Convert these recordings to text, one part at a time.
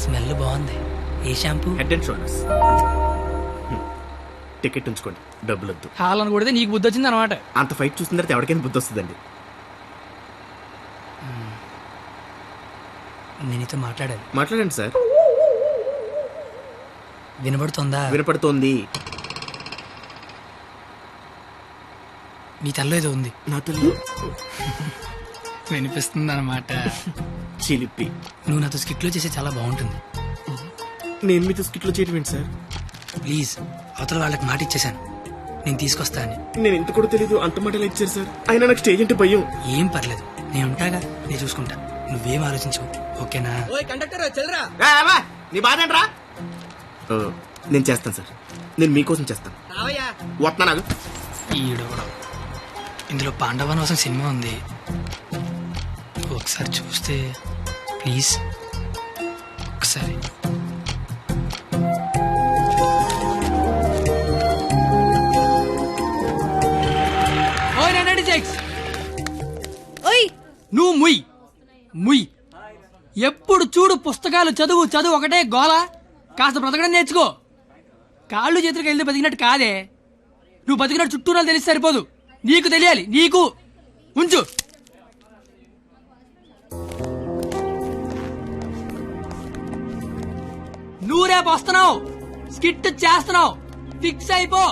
Smell బాగుంది. ఏ shampoo? Head and Shoulders. Ticket ఉంచుకోండి, డబ్బులు వద్దు. హాలని కొడితే నీకు బుద్ధి వచ్చింది అనమాట. అంత ఫైట్ చూసిన తర్వాత ఎవరికైనా బుద్ధి వస్తుందండి. నేను నీతో మాట్లాడాలి. మాట్లాడండి సార్. వినబడుతుందా? వినపడుతోంది. నీ తల్లో ఏదో ఉంది. నా తల్లి వినిపిస్తుంది అనమాట. చిలిపి. నువ్వు నాతో స్కిట్లో చేసే చాలా బాగుంటుంది. నేను మీతో స్కిట్లో చేయటం ఏంటి సార్? ప్లీజ్, అవతల వాళ్ళకి మాట ఇచ్చేసాను, నేను తీసుకొస్తా అని. నేను ఎంత కూడా తెలీదు, అంత మాటలు ఇచ్చారు సార్. అయినా నాకు స్టేజ్ అంటే భయం. ఏం పర్లేదు, నేను ఉంటాగా, నేను చూసుకుంటా. నువ్వేం ఆలోచించవు, ఓకేనా? నీ బాధ ఏంట్రా? నేను చేస్తాను సార్, నేను మీకోసం చేస్తాను. వస్తున్నా నాకు. ఈడోడ ఇందులో పాండవనవాసం సినిమా ఉంది, ఒకసారి చూస్తే ప్లీజ్. ఒకసారి నువ్వు ముయ్ ముయ్. ఎప్పుడు చూడు పుస్తకాలు చదువు చదువు ఒకటే గోల. కాస్త బ్రతకడం నేర్చుకో. కాళ్ళు చేతులకు వెళ్తే బతికినట్టు కాదే. నువ్వు బతికినట్టు చుట్టూరా తెలిసి సరిపోదు, నీకు తెలియాలి. నీకు ఉంచు. నువ్వు రేపు వస్తున్నావు, స్కిట్ చేస్తున్నావు, ఫిక్స్ అయిపో.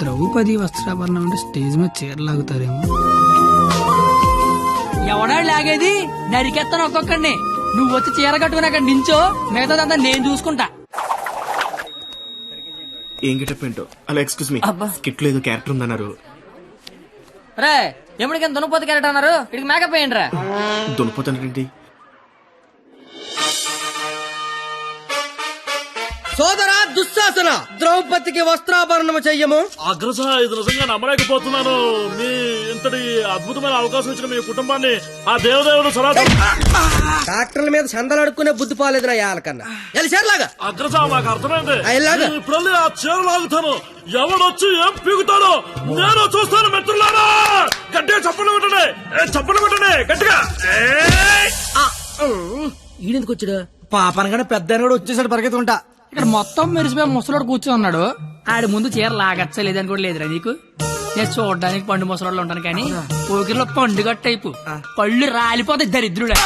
ద్రౌపది వస్త్రాభరణం అంటే స్టేజ్ మీద చీరలాగుతారేమో. ఎవడా లాగేది? నరికెత్తాను ఒక్కొక్కడిని. నువ్వు వచ్చి చీర కట్టుకుని అక్కడ నించో, మిగతాదంతా నేను చూసుకుంటా. ఏం గెటప్ ఏంటో. అలా ఎక్స్క్యూజ్ మీ, స్కిట్ లో ఏదో క్యారెక్టర్ ఉందన్నారు. రే ఎప్పటికైనా దునపోతు క్యారెక్టర్ అన్నారు, ఇక్కడికి మేకప్ వేయండి రా. దునిపోతానండి. సోదరా దుశ్శాసన, ద్రౌపదికి వస్త్రాభరణము చెయ్యము. అగ్రస, ఇది నిజంగా నమ్మలేకపోతున్నాను. మీ ఇంతటి అద్భుతమైన అవకాశం ఇచ్చిన మీ కుటుంబాన్ని ఆ దేవదేవుడు డాక్టర్ల మీద చందలు అడుక్కునే బుద్ధి పోలేదు నా యాలకన్నా. ఎలాగా అగ్రస, మాకు అర్థమైంది. ఇలాగా ఇప్పుడు ఆ చీర లాగుతాను, ఎవడొచ్చి ఏం పీగుతాడో నేను చూస్తాను. మిత్రులారా, గట్టిగా చప్పట్లు కొట్టండి, చప్పట్లు కొట్టండి గట్టిగా. ఈడెందుకు వచ్చాడు? పాపనగానే పెద్ద కూడా వచ్చేసాడు పరిగెత్తుకుంటా. ఇక్కడ మొత్తం మెరిసిపోయి ముసలోడు కూర్చొని ఉన్నాడు. ఆడి ముందు చీర లాగచ్చలేదని కూడా లేదురా నీకు. నేను చూడడానికి పండు ముసలోళ్ళు ఉంటాను కానీ పోకిరిలో పండుగ టైపు పళ్ళు రాలిపోతాయి దరిద్రుడే.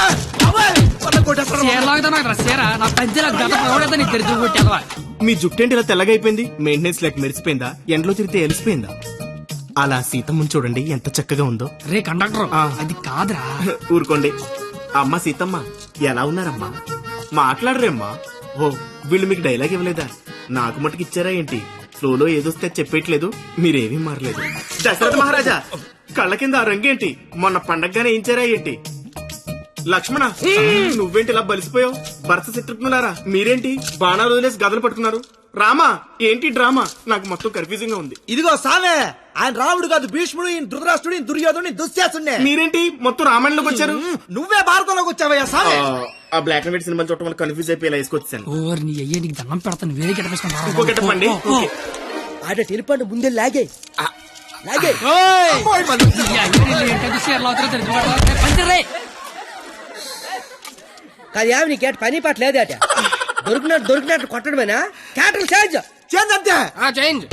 చీర లాగుతాను చీర నా పంచి నాకు గత పడతా నీ దరిద్రుడు కొట్టేవా. మీ జుట్టేంటి ఇలా తెల్లగా అయిపోయింది? మెయింటెనెన్స్ లేక మెరిసిపోయిందా? ఎండలో తిరిగితే ఎలిసిపోయిందా? అలా సీతమ్మని చూడండి ఎంత చక్కగా ఉందో. రే కండక్టర్, అది కాదురా. ఊరుకోండి. అమ్మ సీతమ్మ ఎలా ఉన్నారమ్మా? మాట్లాడరేమ్మా? ఓ, వీళ్ళు మీకు డైలాగ్ ఇవ్వలేదా? నాకు మటుకు ఇచ్చారా ఏంటి? ఫ్లోలో ఏదొస్తే చెప్పేయట్లేదు, మీరేమీ మారలేదు. దశరథ మహారాజా, కళ్ళ కింద ఆ రంగేంటి? మొన్న పండగగానే ఏంచారా ఏంటి? లక్ష్మణ, నువ్వేంటి ఇలా బలిసిపోయావు? భరత శత్రుఘ్నులారా మీరేంటి బాణాలు వదిలేసి గదలు పట్టుకున్నారు? రామా, ఏంటి డ్రామా? నాకు మొత్తం కన్ఫ్యూజింగ్ గా ఉంది. ఇదిగో సామే, ఆయన రాముడు కాదు, భీష్ముడు, ఈయన ధృతరాష్ట్రుడు, ఈయన దుర్యోధనుడు, దుశ్శాసుడే. మీరేంటి మొత్తం రామాయణంలోకి వచ్చారు? నువ్వే భారతంలోకి వచ్చావయ్యా సామే. ఆ బ్లాక్ అండ్ వైట్ సినిమా చూడటం వల్ల కన్ఫ్యూజ్ అయిపోయి ఇలా వేసుకొచ్చాను. ఓర్ నీ అయ్యే, నీకు దండం పెడతాను. వేరే ఇంకో కెట్టేసుకుంటా. గెటప్ అండి. ఆడ టెలిపండి ముందే లాగే లాగే. కాదు ఏమి నీకేట పని పాట లేదే అట. దొరికినట్టు కొట్టడమేనా? క్యాటర్ చేంజ్ చేంజ్ అంతే. చేంజ్.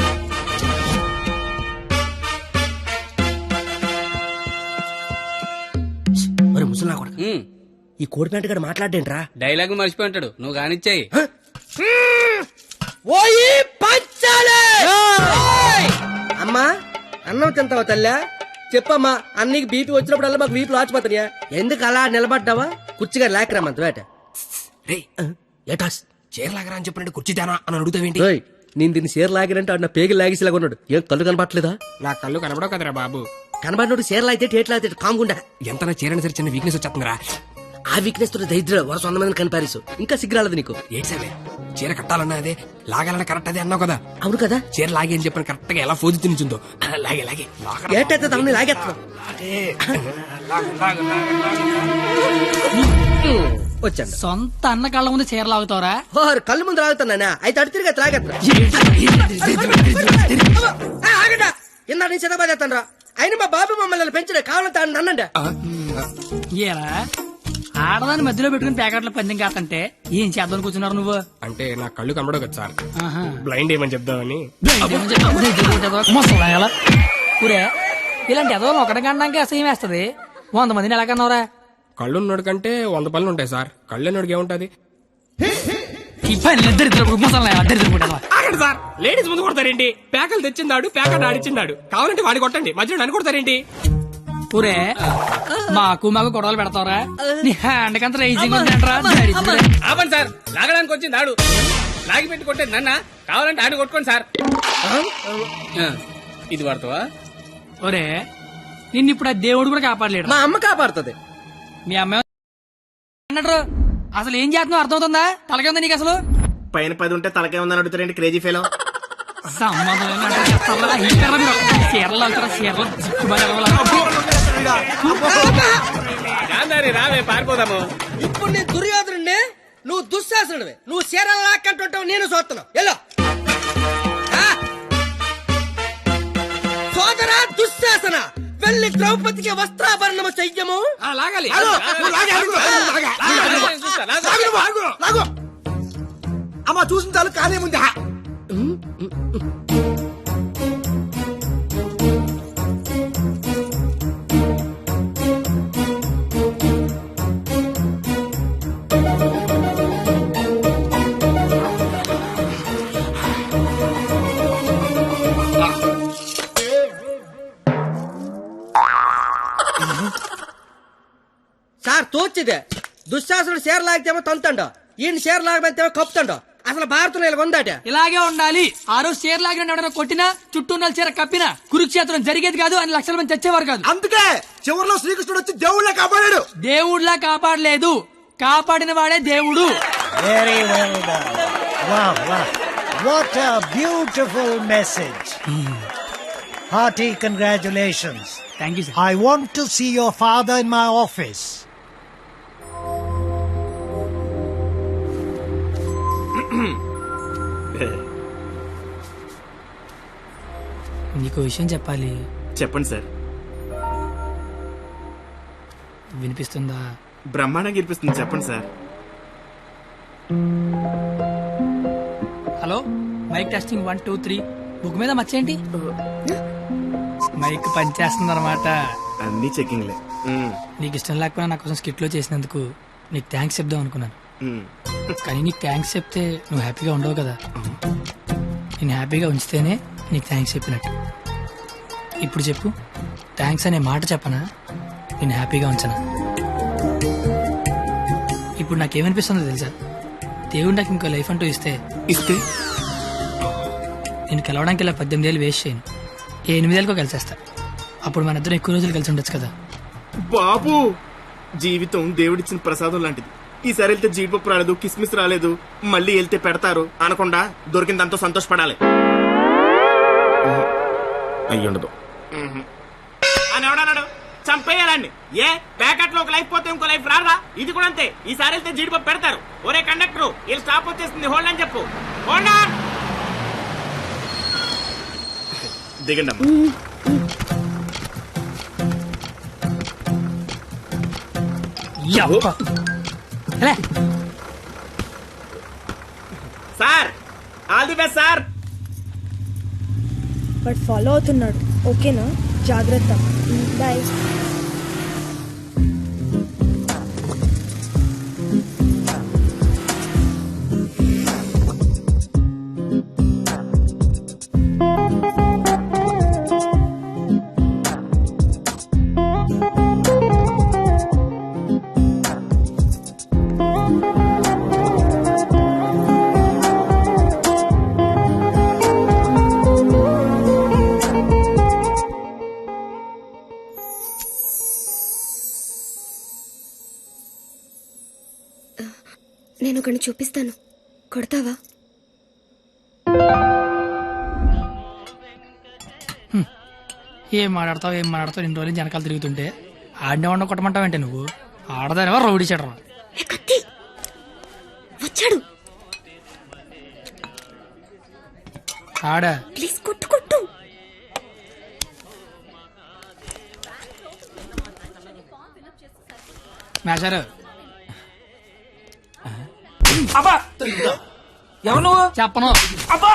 మరి ముసలా కొడుకు ఈ కోడిపెంట గడ మాట్లాడేంట్రా? డైలాగ్ మర్చిపోయి ఉంటాడు, నువ్వు కానిచ్చాయి. అమ్మా అన్నం తింటావా తల్లా? చెప్పమ్మా అన్నికి బీపీ వచ్చినప్పుడల్లా మాకు వీపులు ఆచిపోతున్నాయా? ఎందుకు అలా నిలబడ్డావా? కుర్చీగా లేకరామంత వేట ఏటాస్ చీరలాగరా అని చెప్పినట్టు కుర్చీ తేనా అని అడుగుతావేంటి? ఓయ్, నేను దీన్ని చీర లాగినంటే అన్న పేగి లాగేసేలాగా ఉన్నాడు. ఏం కళ్ళు కనపట్లేదా? నా కళ్ళు కనబడవు కదరా బాబు. కనబడినోడు చీర లాగితే టేట్ లాగితే కాముకుండా. ఎంత నా చీరని సరే చిన్న వీక్నెస్ వచ్చేస్తుందిరా. ఆ వీక్నెస్ తో దరిద్ర వరుస 100 మందిని కనిపారేసు. ఇంకా సిగ్గురాలదు నీకు. ఏంటి సరే చీర కట్టాలన్నా అదే, లాగాలన్నా కరెక్ట్ అదే అన్నావు కదా. అవును కదా? చీర లాగే అని చెప్పిన కరెక్ట్ గా ఎలా ఫోజు తినిచుందో లాగే లాగే ఏటైతే తమని లాగేస్తున్నావు. వచ్చాను. సొంత అన్న కళ్ళ ముందు చీర లాగుతావరా? ఓర్ కళ్ళు ముందు లాగుతున్నానా? అయితే అటు తిరిగి లాగేస్తున్నా. ఆగండా, ఇందా నేను చిన్నబాదేస్తాను రా. అయినా మా బాబు మమ్మల్ని పెంచడే కావాలంటే అన్నండి. ఏరా ఆడదాన్ని మధ్యలో పెట్టుకుని ప్యాకెట్ల పందెం కాదంటే ఏం చేద్దాం కూర్చున్నారు నువ్వు? అంటే నా కళ్ళు కనబడవు కదా సార్, ఆహా. బ్లైండ్ ఏమని చెప్దామని. ముసలాయాల. ఊరే ఇలాంటి ఎదో ఒకటి కనడానికి అసహ్యం వేస్తది. 100 మందిని ఎలా కన్నావురా? కళ్ళు ఉన్నోడు కంటే 100 పనులు ఉంటాయి సార్. కళ్ళు ఉన్నోడికి ఏముంటది? ఈ పని ఇద్దరు ముసలాయాల ఇద్దరు. ఆగండి సార్, లేడీస్ ముందు కొడతారేంటి? ప్యాకలు తెచ్చిందాడు, ప్యాకెట్ ఆడిచ్చిందాడు. కావాలంటే వాడి కొట్టండి, మధ్యలో నన్ను కొడతారేంటి? ఊరే మాకు గొడవలు పెడతావరా? నీ హ్యాండ్ కంత రైజింగ్ ఉందంటరా? ఆపండి సార్, లాగడానికి వచ్చింది ఆడు. లాగి పెట్టి కొట్టేది నన్న, కావాలంటే ఆడు కొట్టుకోండి సార్. ఇది వాడతావా? ఒరే నిన్ను ఇప్పుడు ఆ దేవుడు కూడా కాపాడలేడు. మా అమ్మ కాపాడుతుంది. మీ అమ్మాయి అన్నట్టు అసలు ఏం చేస్తున్నావు అర్థమవుతుందా? తలకే ఉందా నీకు అసలు? పైన 10 ఉంటే తలకే ఉందని అడుగుతారండి క్రేజీ ఫెలో. సంబంధం చీరలు వెళ్తారా? చీరలు గాంధారి రావే, పారిపోదాము. ఇప్పుడు నేను దుర్యోధనుడే, నువ్వు దుశ్శాసనుడివే. నువ్వు చీరలు లాక్కంటుంటావు, నేను చూస్తున్నావు. ఎలా సోదరా దుశ్శాసన, వెళ్ళి ద్రౌపదికి వస్త్రాభరణము చెయ్యము. లాగాలి. అమ్మా చూసిన చాలు కానీ ముందు. సార్ తోచిదే, దుశ్శాసనుడు షేర్ లాగితేమో తంతండ, ఈయన షేర్ లాగమంతేమో కప్పుతండ. అసలు భారతంలో ఇలా ఉందాట. ఇలాగే ఉండాలి. ఆ రోజు చీర లాగిన ఎవడైనా కొట్టినా చుట్టూ ఉన్న చీర కప్పినా కురుక్షేత్రం జరిగేది కాదు, అని లక్షల మంది చచ్చేవారు కాదు. అందుకే చివరిలో శ్రీకృష్ణుడు వచ్చి దేవుళ్ళ కాపాడాడు. దేవుళ్లా కాపాడలేదు, కాపాడిన వాడే దేవుడు. Very well done. Wow, wow. What a beautiful message. Hearty congratulations. Thank you sir. I want to see your father in my office. నీకు విషయం చెప్పాలి. చెప్పండి సార్. వినిపిస్తుందా? బ్రహ్మాండంగా ఇనిపిస్తుంది, చెప్పండి sir. Hello, mic testing 1 2 3. Book మీద మర్చేంటి? మైక్ పనిచేస్తుంది అనమాట. అన్ని చెకింగ్లే. నీకు ఇష్టం లేకపోయినా నా కోసం స్కిట్ లో చేసినందుకు నీకు థ్యాంక్స్ చెప్దాం అనుకున్నాను. కానీ నీకు థ్యాంక్స్ చెప్తే నువ్వు హ్యాపీగా ఉండవు కదా. నేను హ్యాపీగా ఉంచితేనే నీకు థ్యాంక్స్ చెప్పినట్టు. ఇప్పుడు చెప్పు, థ్యాంక్స్ అనే మాట చెప్పనా, నేను హ్యాపీగా ఉంచనా? ఇప్పుడు నాకేమనిపిస్తుందో తెలుసా? దేవుడు నాకు ఇంకో లైఫ్ అంటూ ఇస్తే నేను కలవడానికి ఇలా 18 ఏళ్ళు వేస్ట్ చేయను, 8 ఏళ్ళకో కలిసేస్తా. అప్పుడు మన ఇద్దరం ఎక్కువ రోజులు కలిసి ఉండొచ్చు కదా. బాబు, జీవితం దేవుడిచ్చిన ప్రసాదం లాంటిది. ఈసారి వెళ్తే జీడిపప్పు రాలేదు, కిస్మిస్ రాలేదు, మళ్ళీ వెళ్తే పెడతారు అనకుండా దొరికిన దాంతో సంతోషపడాలి. అయ్యుండదు అని ఎవడన్నాడు? చంపేయాలండి. ఏ ప్యాకెట్ లో ఒక లైఫ్ పోతే ఇంకో లైఫ్ రాదా? ఇది కూడా అంతే. ఈసారి వెళ్తే జీడిపప్పు పెడతారు. ఒరే కండక్టర్, వీళ్ళు స్టాప్ వచ్చేస్తుంది, హోల్డ్ అని చెప్పు. Hold on. దిగండి అమ్మా. Sir, all the best sir. But follow అవుతున్నాడు. ఓకేనా? జాగ్రత్త. బాయ్. నేను ఒకరిని చూపిస్తాను, కొడతావా? ఏం మాట్లాడతావు ఇన్ని రోజులు వెనకాల తిరుగుతుంటే ఆడినే వండ కొట్టమంటావంటే నువ్వు ఆడదానివా రౌడీ చెడరా? కత్తి వచ్చాడు, ఆడా ప్లీజ్ కొట్టు కొట్టు. మేషారు అబ్బా ఎవరు నువ్వు? చెప్పను అబ్బా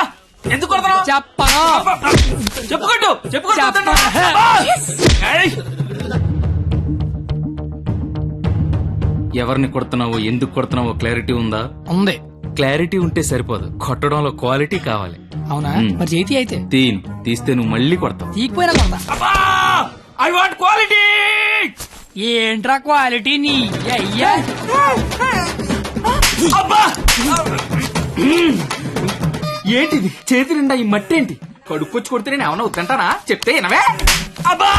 ఎందుకు కొడతావు? చెప్పను చెప్పుకోట్టు చెప్పను. ఎవరిని కొడుతున్నావో ఎందుకు కొడుతున్నావో క్లారిటీ ఉందా? ఉంది. క్లారిటీ ఉంటే సరిపోదు, కొట్టడంలో క్వాలిటీ కావాలి. అవునా? మరి చేతి అయితే తీస్తే నువ్వు మళ్ళీ కొడతావు. తీకపోయినా కొడతా. I want quality. ఏంట్రా క్వాలిటీ నీ అయ్యా? అబ్బా ఏంటిది చేతి నిండా ఈ మట్టి ఏంటి? కడుక్కొచ్చి కొడితే నేను ఏమన్నా వద్దంటానా? చెప్తే వినవే? అబ్బా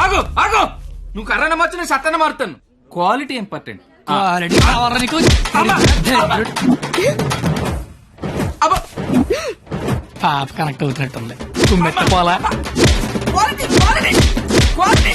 ఆగు ఆగు, నువ్వు కర్రన మార్చు, నేను సత్తన మారుతాను. Quality important. క్వాలిటీ కావాలా నీకు? అబ్బా పాప కనెక్ట్ అవుతున్నట్టుంది. కుమ్మెత్త పోలా. Quality quality quality